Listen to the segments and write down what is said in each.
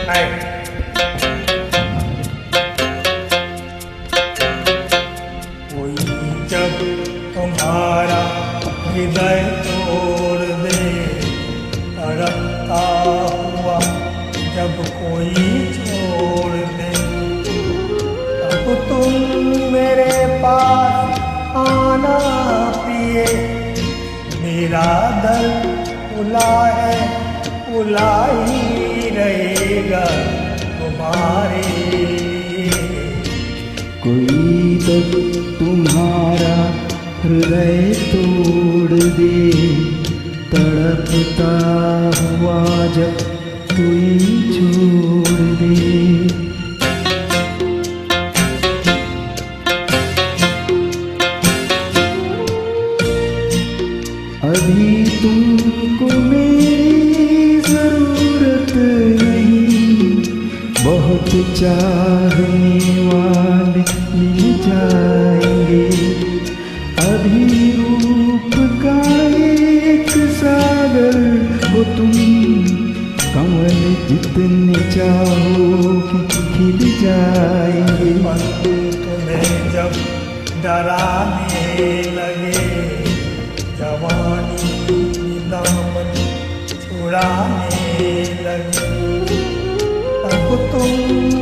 है। कोई जब तुम्हारा हृदय तोड़ दे, तड़पता हुआ जब कोई छोड़ दे, तब तुम मेरे पास आना पिए। मेरा दर्द खुला है, खुला ही रहेगा तुम्हारे लिए। कोई जब तुम्हारा हृदय तोड़ दे, तड़पता हुआ जब कोई छोड़ दे। अभी तुमको मेरी जरूरत नहीं, बहुत चाहने वाले मिल जाएंगे। अभी रूप का एक सागर हो तुम, कमल जितने चाहोगे खिल जाएंगे। तुम्हें जब डराने लगे, जवानी दामन छुड़ाने लगे, तब तुम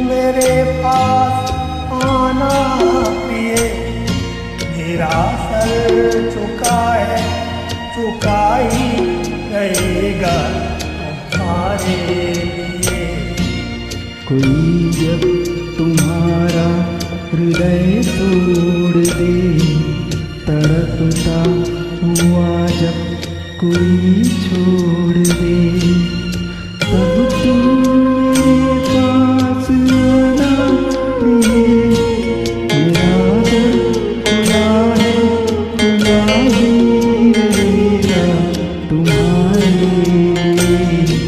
मेरे पास आना पिए। मेरा सर झुका है, झुका ही रहेगा तुम्हारे लिए। कोई जब तुम्हारा हृदय तोड़ दे, तड़पता हुआ जब कोई छोड़ दे, तब तुम मेरे पास आना प्रिय। मेरा दर्द खुला है, खुला ही रहेगा तुम्हारे लिए।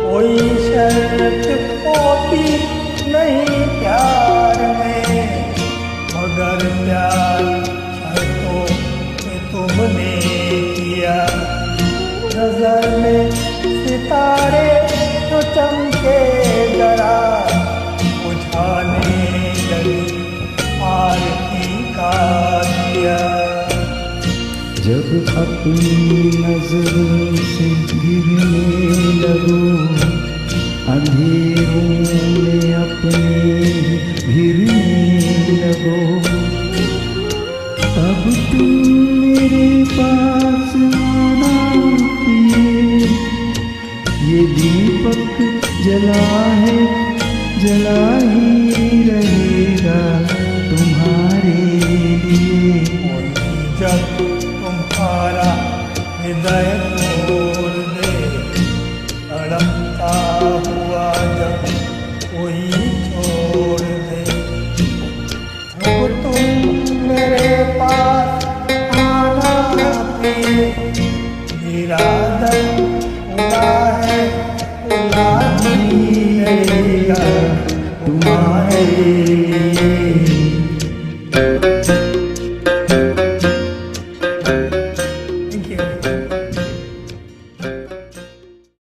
कोई शर्त होती नहीं प्यार में, मगर प्यार शर्तों में तुमने किया। नजर में सितारे तो चमके जरा, बुझाने लगी आरती का दिया। जब अपनी नजर से गिरने लगो, अंधेरों में अपने घिरने लगो, तब तुम मेरे पास आना पिए। ये दीपक जला है, जला ही रहेगा तुम्हारे लिए। जब तुम्हारा हृदय तोड़ दे, तड़पता हुआ जब कोई छोड़ दे, तब तुम मेरे पास आना पिए। मेरा दर्द खुला है, खुला ही रहेगा तुम्हारे लिए।